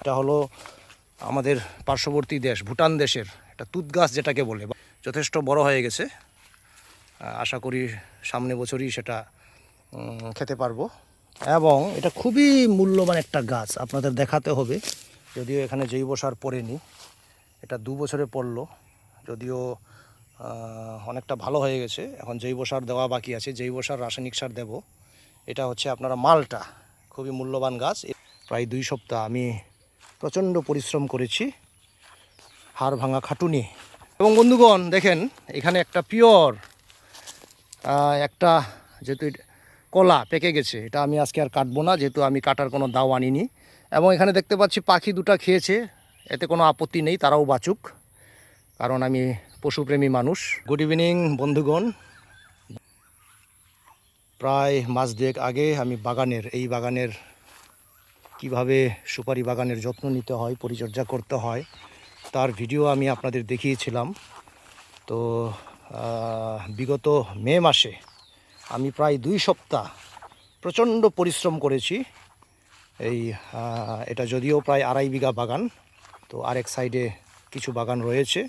এটা হলো আমাদের পার্শ্ববর্তী দেশ ভুটান দেশের একটা তুত গাছ যেটাকে বলে, যথেষ্ট বড় হয়ে গেছে। আশা করি সামনে বছরই সেটা খেতে পারবো। এবং এটা খুবই মূল্যবান একটা গাছ, আপনাদের দেখাতে হবে। যদিও এখানে জৈব সার পড়েনি, এটা 2 বছরে পড়লো, যদিও অনেকটা ভালো হয়ে গেছে। এখন জৈব সার দেওয়া বাকি আছে, জৈব সার রাসায়নিক সার দেব। এটা হচ্ছে আপনারা মালটা, খুবই মূল্যবান গাছ। প্রায় 2 সপ্তাহ আমি প্রচণ্ড পরিশ্রম করেছি, হাড় ভাঙা খাটুনি। এবং বন্ধুগণ দেখেন, এখানে একটা পিওর একটা যেহেতু কলা পেকে গেছে, এটা আমি আজকে আর কাটবো না, যেহেতু আমি কাটার কোনো দাও আনিনি। এবং এখানে দেখতে পাচ্ছি পাখি দুটা খেয়েছে, এতে কোনো আপত্তি নেই, তারাও বাঁচুক, কারণ আমি পশুপ্রেমী মানুষ। গুড ইভিনিং বন্ধুগণ। প্রায় মাস দুয়েক আগে আমি এই বাগানের কিভাবে সুপারি বাগানের যত্ন নিতে হয়, পরিচর্যা করতে হয়, তার ভিডিও আমি আপনাদের দেখিয়েছিলাম। তো বিগত মে মাসে আমি প্রায় 2 সপ্তাহ প্রচণ্ড পরিশ্রম করেছি। এটা যদিও প্রায় 2.5 বিঘা বাগান, তো আরেক সাইডে কিছু বাগান রয়েছে।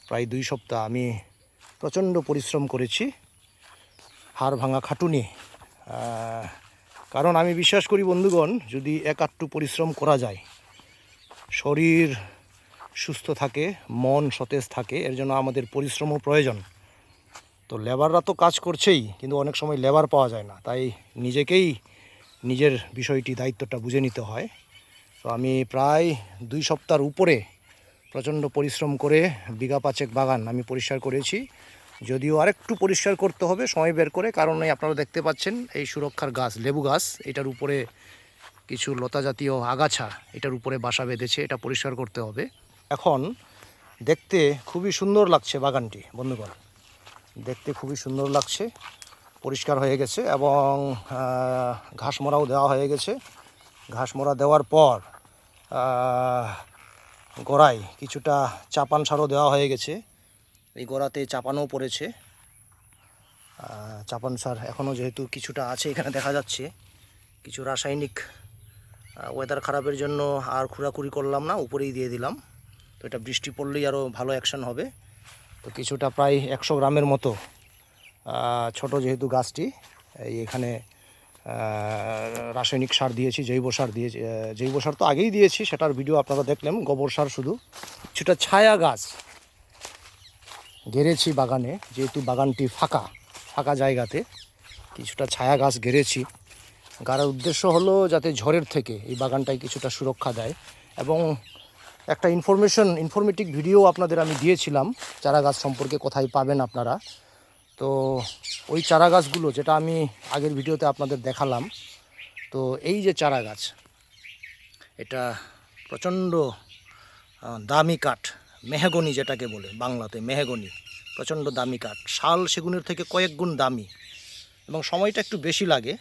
প্রায় 2 সপ্তাহ আমি প্রচণ্ড পরিশ্রম করেছি, হাড় ভাঙা খাটুনি। কারণ আমি বিশ্বাস করি বন্ধুগণ, যদি একাট্টু পরিশ্রম করা যায়, শরীর সুস্থ থাকে, মন সতেজ থাকে, এর জন্য আমাদের পরিশ্রমও প্রয়োজন। তো লেবাররা তো কাজ করছেই, কিন্তু অনেক সময় লেবার পাওয়া যায় না, তাই নিজেকেই নিজের বিষয়টি দায়িত্বটা বুঝে নিতে হয়। তো আমি প্রায় 2 সপ্তাহের উপরে প্রচণ্ড পরিশ্রম করে বিঘা 5 বাগান আমি পরিষ্কার করেছি। যদিও আরেকটু পরিষ্কার করতে হবে সময় বের করে, কারণ আপনারা দেখতে পাচ্ছেন এই সুরক্ষার গাছ, লেবু গাছ, এটার উপরে কিছু লতা জাতীয় আগাছা এটার উপরে বাসা বেঁধেছে, এটা পরিষ্কার করতে হবে। এখন দেখতে খুবই সুন্দর লাগছে বাগানটি বন্ধুগণ, দেখতে খুবই সুন্দর লাগছে, পরিষ্কার হয়ে গেছে। এবং ঘাস মরাও দেওয়া হয়ে গেছে। ঘাস মরা দেওয়ার পর গোড়ায় কিছুটা চাপান সারও দেওয়া হয়ে গেছে, এই গোড়াতে চাপানও পড়েছে। চাপান সার এখনও যেহেতু কিছুটা আছে, এখানে দেখা যাচ্ছে কিছু রাসায়নিক, ওয়েদার খারাপের জন্য আর খুঁড়াখুড়ি করলাম না, উপরেই দিয়ে দিলাম। তো এটা বৃষ্টি পড়লেই আরও ভালো অ্যাকশন হবে। তো কিছুটা প্রায় 100 গ্রামের মতো, ছোট যেহেতু গাছটি, এখানে রাসায়নিক সার দিয়েছি, জৈব সার দিয়েছি। জৈব সার তো আগেই দিয়েছি, সেটার ভিডিও আপনারা দেখলেন। গোবর সার শুধু কিছুটা ছায়া গাছ গেড়েছি বাগানে, যেহেতু বাগানটি ফাঁকা জায়গাতে কিছুটা ছায়া গাছ গেড়েছি। গাড়ার উদ্দেশ্য হলো যাতে ঝড়ের থেকে এই বাগানটায় কিছুটা সুরক্ষা দেয়। এবং একটা ইনফরমেটিভ ভিডিও আপনাদের আমি দিয়েছিলাম চারা গাছ সম্পর্কে, কোথায় পাবেন আপনারা। তো ওই চারা গাছগুলো যেটা আমি আগের ভিডিওতে আপনাদের দেখালাম, তো এই যে চারা গাছ, এটা প্রচণ্ড দামি কাঠ, মেহগনি যেটাকে বলে বাংলাতে, মেহগনি প্রচণ্ড দামি কাঠ, শাল সেগুনের থেকে কয়েক গুণ দামি, এবং সময়টা একটু বেশি লাগে।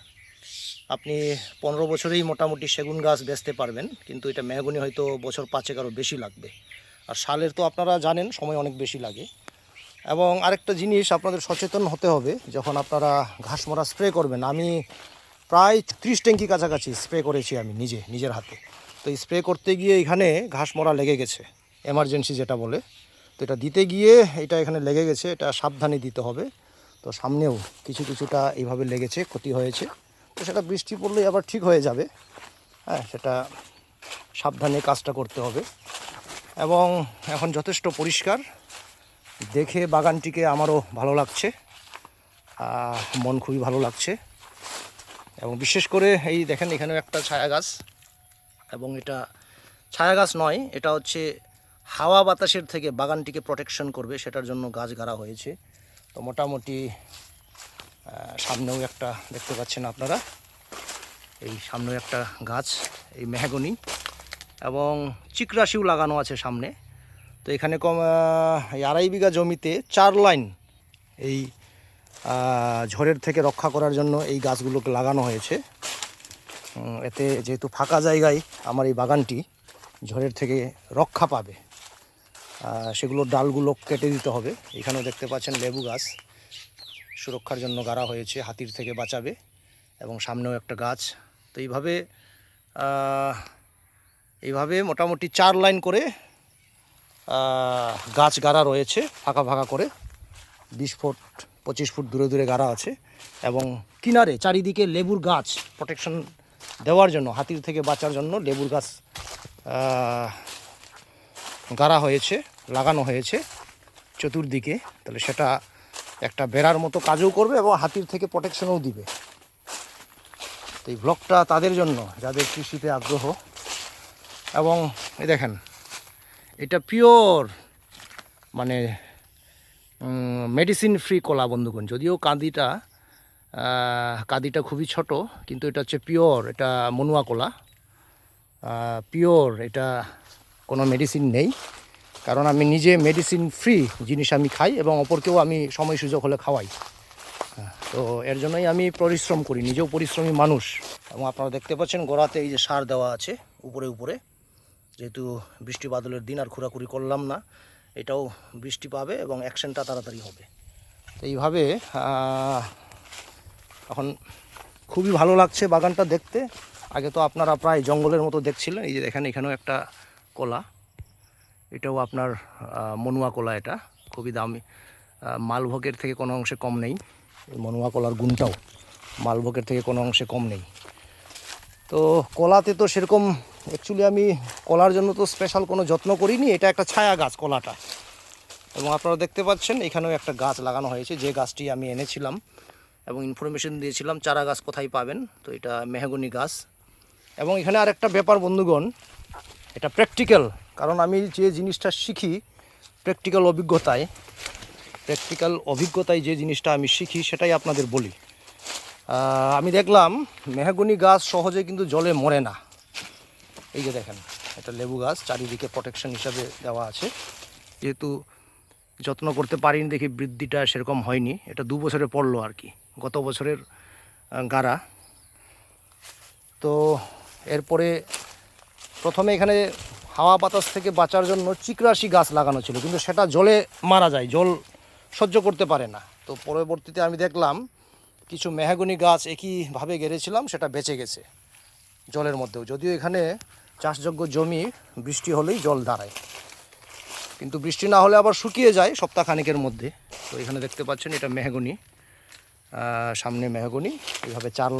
আপনি 15 বছরেই মোটামুটি সেগুন গাছ বেচতে পারবেন, কিন্তু এটা মেহগনি হয়তো বছর 5 আরও বেশি লাগবে। আর শালের তো আপনারা জানেন সময় অনেক বেশি লাগে। এবং আরেকটা জিনিস আপনাদের সচেতন হতে হবে, যখন আপনারা ঘাস মরা স্প্রে করবেন। আমি প্রায় 30 ট্যাঙ্কি কাছাকাছি স্প্রে করেছি আমি নিজের হাতে। তো স্প্রে করতে গিয়ে এখানে ঘাস মরা লেগে গেছে, এমার্জেন্সি যেটা বলে। তো এটা দিতে গিয়ে এটা এখানে লেগে গেছে, এটা সাবধানে দিতে হবে। তো সামনেও কিছুটা এইভাবে লেগেছে, ক্ষতি হয়েছে। তো সেটা বৃষ্টি পড়লেই আবার ঠিক হয়ে যাবে। হ্যাঁ, সেটা সাবধানে কাজটা করতে হবে। এবং এখন যথেষ্ট পরিষ্কার, দেখে বাগানটিকে আমারও ভালো লাগছে, মন খুবই ভালো লাগছে। এবং বিশেষ করে এই দেখেন, এখানেও একটা ছায়া গাছ, এবং এটা ছায়া গাছ নয়, এটা হচ্ছে হাওয়া বাতাসের থেকে বাগানটিকে প্রোটেকশন করবে, সেটার জন্য গাছ গাড়া হয়েছে। তো মোটামুটি সামনেও একটা দেখতে পাচ্ছেন আপনারা, এই সামনেও একটা গাছ, এই মেহগনি, এবং চিকরাশিও লাগানো আছে সামনে। তো এখানে এই 2.5 বিঘা জমিতে 4 লাইন এই ঝড়ের থেকে রক্ষা করার জন্য এই গাছগুলোকে লাগানো হয়েছে। এতে যেহেতু ফাঁকা জায়গায় আমার এই বাগানটি ঝড়ের থেকে রক্ষা পাবে, সেগুলোর ডালগুলো কেটে দিতে হবে। এখানেও দেখতে পাচ্ছেন লেবু গাছ সুরক্ষার জন্য গাড়া হয়েছে, হাতির থেকে বাঁচাবে। এবং সামনেও একটা গাছ। তো এইভাবে এইভাবে মোটামুটি 4 লাইন করে গাছ গাড়া রয়েছে, ফাঁকা ফাঁকা করে 20 ফুট 25 ফুট দূরে দূরে গাড়া আছে। এবং কিনারে চারিদিকে লেবুর গাছ প্রোটেকশন দেওয়ার জন্য, হাতির থেকে বাঁচার জন্য লেবুর গাছ গাড়া হয়েছে, লাগানো হয়েছে চতুর্দিকে। তাহলে সেটা একটা বেড়ার মতো কাজও করবে এবং হাতির থেকে প্রোটেকশনও দিবে। তো এই ব্লগটা তাদের জন্য যাদের কৃষিতে আগ্রহ। এবং এই দেখেন, এটা পিওর মানে মেডিসিন ফ্রি কলা বন্ধুগণ। যদিও কাঁদিটা খুবই ছোট, কিন্তু এটা হচ্ছে পিওর, এটা মনুয়া কলা, পিওর। এটা কোনো মেডিসিন নেই, কারণ আমি নিজে মেডিসিন ফ্রি জিনিস আমি খাই এবং অপরকেও আমি সময় সুযোগ হলে খাওয়াই। তো এর জন্যই আমি পরিশ্রম করি, নিজেও পরিশ্রমী মানুষ। এবং আপনারা দেখতে পাচ্ছেন গোড়াতে এই যে সার দেওয়া আছে উপরে উপরে, যেহেতু বৃষ্টি বাদলের দিন আর খুঁড়াখুড়ি করলাম না, এটাও বৃষ্টি পাবে এবং অ্যাকশনটা তাড়াতাড়ি হবে। তো এইভাবে এখন খুবই ভালো লাগছে বাগানটা দেখতে। আগে তো আপনারা প্রায় জঙ্গলের মতো দেখছিলেন। এই যে দেখেন, এখানেও একটা কলা, এটাও আপনার মনুয়া কলা। এটা খুবই দামি, মালভোগের থেকে কোনো অংশে কম নেই। এই মনুয়া কলার গুণটাও মালভোগের থেকে কোনো অংশে কম নেই। তো কলাতে তো সেরকম অ্যাকচুয়ালি আমি কলার জন্য তো স্পেশাল কোনো যত্ন করিনি। এটা একটা ছায়া গাছ কলাটা। এবং আপনারা দেখতে পাচ্ছেন এখানেও একটা গাছ লাগানো হয়েছে, যে গাছটি আমি এনেছিলাম এবং ইনফরমেশন দিয়েছিলাম চারা গাছ কোথায় পাবেন। তো এটা মেহগনি গাছ। এবং এখানে আরেকটা ব্যাপার বন্ধুগণ, এটা প্র্যাকটিক্যাল, কারণ আমি যে জিনিসটা শিখি প্র্যাকটিক্যাল অভিজ্ঞতায় যে জিনিসটা আমি শিখি সেটাই আপনাদের বলি। আমি দেখলাম মেহগনি গাছ সহজে কিন্তু জলে মরে না। এই যে দেখেন, এটা লেবু গাছ, চারিদিকে প্রোটেকশন হিসাবে দেওয়া আছে। যেহেতু যত্ন করতে পারিনি দেখি বৃদ্ধিটা সেরকম হয়নি। এটা 2 বছরে পড়লো আর কি, গত বছরের গাড়া। তো এরপরে প্রথমে এখানে হাওয়া বাতাস থেকে বাঁচার জন্য চিকরাশি গাছ লাগানো ছিল, কিন্তু সেটা জলে মারা যায়, জল সহ্য করতে পারে না। তো পরবর্তীতে আমি দেখলাম কিছু মেহগনি গাছ একইভাবে গেড়েছিলাম, সেটা বেঁচে গেছে জলের মধ্যেও। যদিও এখানে চাষযোগ্য জমি বৃষ্টি হলেই জল দাঁড়ায়, কিন্তু বৃষ্টি না হলে আবার শুকিয়ে যায় সপ্তাহখানেকের মধ্যে। তো এখানে দেখতে পাচ্ছেন এটা মেহগনি, সামনে মেহগনি, এইভাবে 4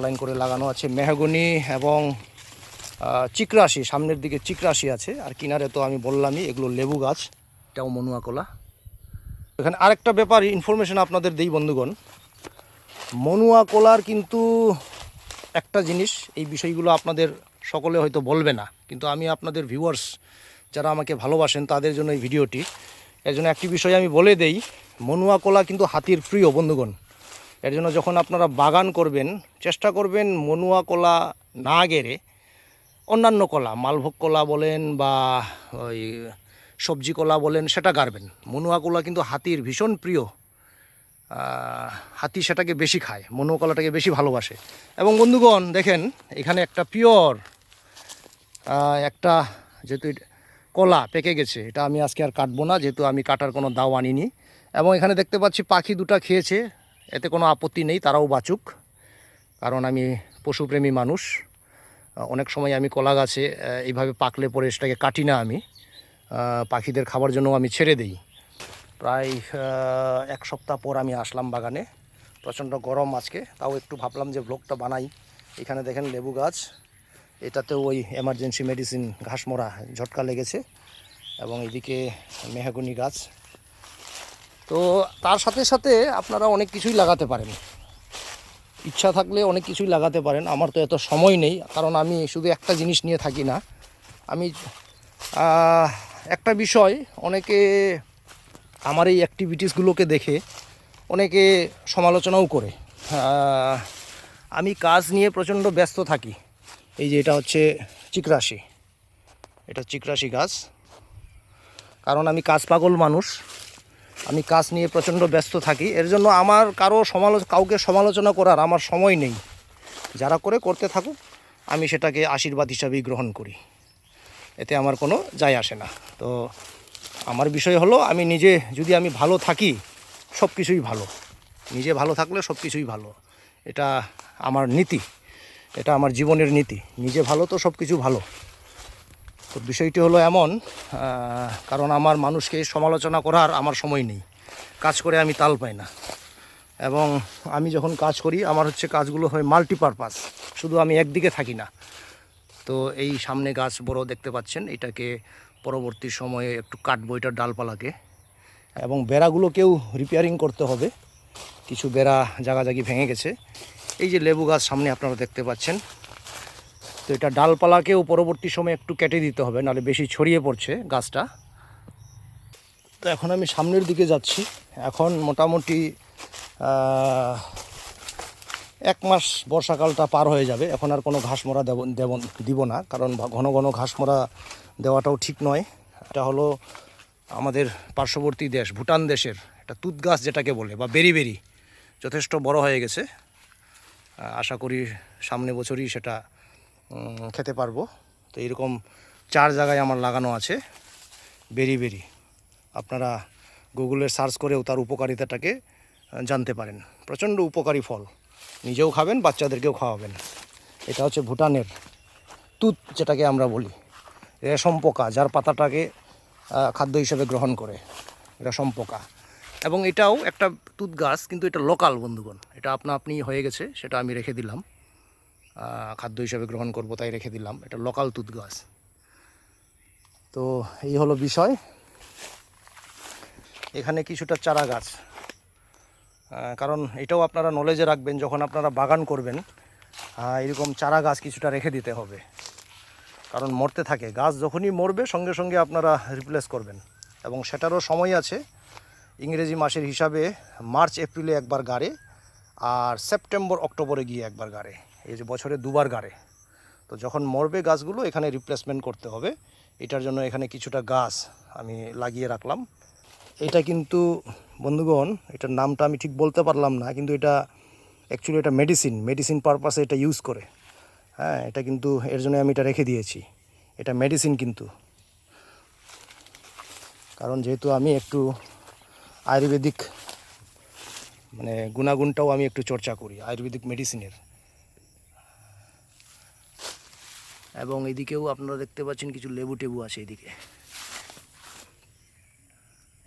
লাইন করে লাগানো আছে মেহগনি এবং চিকরাশি। সামনের দিকে চিকরাশি আছে, আর কিনারে তো আমি বললামই এগুলো লেবু গাছ, এটাও মনুয়া কলা। এখানে আরেকটা ব্যাপার ইনফরমেশন আপনাদের দেই বন্ধুগণ, মনুয়া কলার কিন্তু একটা জিনিস, এই বিষয়গুলো আপনাদের সকলে হয়তো বলবে না, কিন্তু আমি আপনাদের ভিউয়ার্স যারা আমাকে ভালোবাসেন তাদের জন্য এই ভিডিওটি। এর জন্য একটি বিষয় আমি বলে দেই, মনুয়া কলা কিন্তু হাতির প্রিয় বন্ধুগণ। এর জন্য যখন আপনারা বাগান করবেন চেষ্টা করবেন মনুয়া কলা না গেড়ে অন্যান্য কলা, মালভোগ কলা বলেন বা ওই সবজি কলা বলেন, সেটা গাড়বেন। মনুয়া কলা কিন্তু হাতির ভীষণ প্রিয়, হাতি সেটাকে বেশি খায়, মনুয়া কলাটাকে বেশি ভালোবাসে। এবং বন্ধুগণ দেখেন, এখানে একটা পিওর একটা যেহেতু কলা পেকে গেছে, এটা আমি আজকে আর কাটবো না, যেহেতু আমি কাটার কোনো দাও আনিনি। এবং এখানে দেখতে পাচ্ছি পাখি দুটা খেয়েছে, এতে কোনো আপত্তি নেই, তারাও বাঁচুক, কারণ আমি পশুপ্রেমী মানুষ। অনেক সময় আমি কলা গাছে এইভাবে পাকলে পরে সেটাকে কাটি না, আমি পাখিদের খাবার জন্য আমি ছেড়ে দিই। প্রায় 1 সপ্তাহ পর আমি আসলাম বাগানে, প্রচণ্ড গরম আজকে, তাও একটু ভাবলাম যে ব্লগটা বানাই। এখানে দেখেন লেবু গাছ, এটাতেও ওই এমার্জেন্সি মেডিসিন ঘাসমরা ঝটকা লেগেছে। এবং এদিকে মেহগনি গাছ। তো তার সাথে সাথে আপনারা অনেক কিছুই লাগাতে পারেন, ইচ্ছা থাকলে অনেক কিছুই লাগাতে পারেন। আমার তো এত সময় নেই, কারণ আমি শুধু একটা জিনিস নিয়ে থাকি না। আমি একটা বিষয়, অনেকে আমার এই অ্যাক্টিভিটিসগুলোকে দেখে অনেকে সমালোচনাও করে। আমি কাজ নিয়ে প্রচণ্ড ব্যস্ত থাকি। এই যে এটা হচ্ছে চিকরাশি, এটা চিকরাশি গাছ, কারণ আমি কাজ পাগল মানুষ, আমি কাজ নিয়ে প্রচণ্ড ব্যস্ত থাকি। এর জন্য আমার কাউকে সমালোচনা করার আমার সময় নেই। যারা করতে থাকুক, আমি সেটাকে আশীর্বাদ হিসাবেই গ্রহণ করি, এতে আমার কোনো যায় আসে না। তো আমার বিষয় হলো, আমি নিজে যদি আমি ভালো থাকি সব কিছুই ভালো, নিজে ভালো থাকলে সব কিছুই ভালো, এটা আমার নীতি। এটা আমার জীবনের নীতি। নিজে ভালো তো সব কিছু ভালো। তো বিষয়টি হলো এমন, কারণ আমার মানুষকে সমালোচনা করার আমার সময় নেই, কাজ করে আমি তাল পাই না। এবং আমি যখন কাজ করি আমার হচ্ছে কাজগুলো হয় মাল্টিপারপাস, শুধু আমি একদিকে থাকি না। তো এই সামনে গাছ বড় দেখতে পাচ্ছেন, এটাকে পরবর্তী সময়ে একটু কাটবো এটার ডালপালাকে, এবং বেড়াগুলোকেও রিপেয়ারিং করতে হবে। কিছু বেড়া জাগাজাগি ভেঙে গেছে। এই যে লেবু গাছ সামনে আপনারা দেখতে পাচ্ছেন, তো এটা ডালপালাকেও পরবর্তী সময়ে একটু কেটে দিতে হবে, নাহলে বেশি ছড়িয়ে পড়ছে গাছটা। তো এখন আমি সামনের দিকে যাচ্ছি। এখন মোটামুটি 1 মাস বর্ষাকালটা পার হয়ে যাবে। এখন আর কোনো ঘাস মরা দিব না, কারণ ঘন ঘন ঘাস মরা দেওয়াটাও ঠিক নয়। এটা হলো আমাদের পার্শ্ববর্তী দেশ ভুটান দেশের একটা তুত গাছ যেটাকে বলে, বা বেরি বেরি, যথেষ্ট বড় হয়ে গেছে। আশা করি সামনে বছরই সেটা খেতে পারবো। তো এরকম 4 জায়গায় আমার লাগানো আছে বেরি বেরি। আপনারা গুগলের সার্চ করেও তার উপকারিতাটাকে জানতে পারেন। প্রচণ্ড উপকারী ফল, নিজেও খাবেন, বাচ্চাদেরকেও খাওয়াবেন। এটা হচ্ছে ভুটানের তুত, যেটাকে আমরা বলি রেশম পোকা, যার পাতাটাকে খাদ্য হিসেবে গ্রহণ করে, রেশম পোকা। এবং এটাও একটা তুত গাছ, কিন্তু এটা লোকাল বন্ধুগণ, এটা আপনি হয়ে গেছে, সেটা আমি রেখে দিলাম, খাদ্য হিসেবে গ্রহণ করব তাই রেখে দিলাম। এটা লোকাল তুত গাছ। তো এই হলো বিষয়। এখানে কিছুটা চারা গাছ, কারণ এটাও আপনারা নলেজে রাখবেন, যখন আপনারা বাগান করবেন এরকম চারা গাছ কিছুটা রেখে দিতে হবে, কারণ মরতে থাকে গাছ, যখনই মরবে সঙ্গে সঙ্গে আপনারা রিপ্লেস করবেন। এবং সেটারও সময় আছে, ইংরেজি মাসের হিসাবে মার্চ এপ্রিলে একবার গাড়ে, আর সেপ্টেম্বর অক্টোবরে গিয়ে একবার গাড়ে। এই যে বছরে 2বার গাড়ে। তো যখন মরবে গাছগুলো এখানে রিপ্লেসমেন্ট করতে হবে। এটার জন্য এখানে কিছুটা গাছ আমি লাগিয়ে রাখলাম। এটা কিন্তু বন্ধুগণ, এটার নামটা আমি ঠিক বলতে পারলাম না, কিন্তু এটা অ্যাকচুয়ালি এটা মেডিসিন পারপাসে এটা ইউজ করে। হ্যাঁ, এটা কিন্তু এর জন্য আমি এটা রেখে দিয়েছি। এটা মেডিসিন কিন্তু, কারণ যেহেতু আমি একটু আয়ুর্বেদিক মানে গুণাগুণটাও আমি একটু চর্চা করি আয়ুর্বেদিক মেডিসিনের। এবং এদিকেও আপনারা দেখতে পাচ্ছেন কিছু লেবু টেবু আছে, এদিকে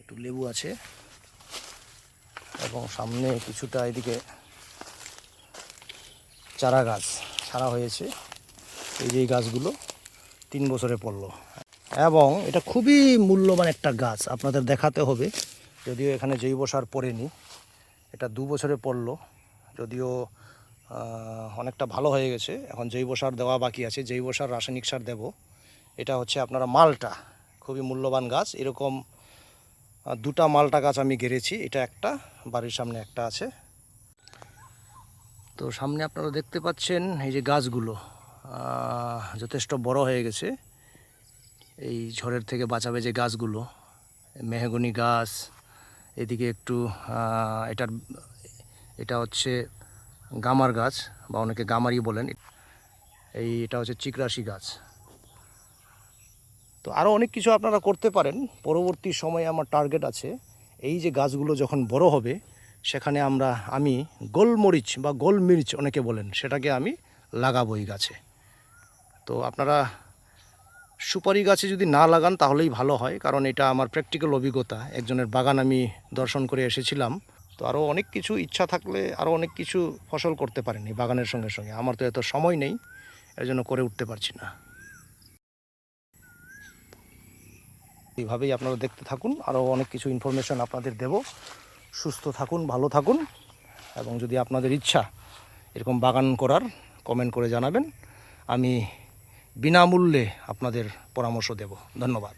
একটু লেবু আছে, এবং সামনে কিছুটা এদিকে চারা গাছ ছাড়া হয়েছে। এই যে গাছগুলো 3 বছরে পড়লো, এবং এটা খুবই মূল্যবান একটা গাছ, আপনাদের দেখাতে হবে। যদিও এখানে জৈব সার পড়েনি, এটা 2 বছরে পড়লো, যদিও অনেকটা ভালো হয়ে গেছে। এখন জৈব সার দেওয়া বাকি আছে, জৈব সার রাসায়নিক সার দেব। এটা হচ্ছে আপনারা মালটা, খুবই মূল্যবান গাছ। এরকম 2টা মালটা গাছ আমি গেড়েছি, এটা একটা, বাড়ির সামনে একটা আছে। তো সামনে আপনারা দেখতে পাচ্ছেন এই যে গাছগুলো যথেষ্ট বড় হয়ে গেছে। এই ঝড়ের থেকে বাঁচাবে যে গাছগুলো, মেহগনি গাছ, এদিকে একটু এটা হচ্ছে গামার গাছ, বা অনেকে গামারি বলেন। এটা হচ্ছে চিকরাশি গাছ। তো আরও অনেক কিছু আপনারা করতে পারেন। পরবর্তী সময়ে আমার টার্গেট আছে, এই যে গাছগুলো যখন বড় হবে সেখানে আমি গোলমরিচ বা গোলমির্চ অনেকে বলেন, সেটাকে আমি লাগাবো এই গাছে। তো আপনারা সুপারি গাছে যদি না লাগান তাহলেই ভালো হয়, কারণ এটা আমার প্র্যাকটিক্যাল অভিজ্ঞতা। একজনের বাগান আমি দর্শন করে এসেছিলাম। তো আরও অনেক কিছু ইচ্ছা থাকলে আরও অনেক কিছু ফসল করতে পারেন এই বাগানের সঙ্গে সঙ্গে। আমার তো এত সময় নেই, এর জন্য করে উঠতে পারছি না। এইভাবেই আপনারা দেখতে থাকুন, আরও অনেক কিছু ইনফরমেশন আপনাদের দেব। সুস্থ থাকুন, ভালো থাকুন, এবং যদি আপনাদের ইচ্ছা এরকম বাগান করার, কমেন্ট করে জানাবেন। আমি বিনামূল্যে আপনাদের পরামর্শ দেব। ধন্যবাদ।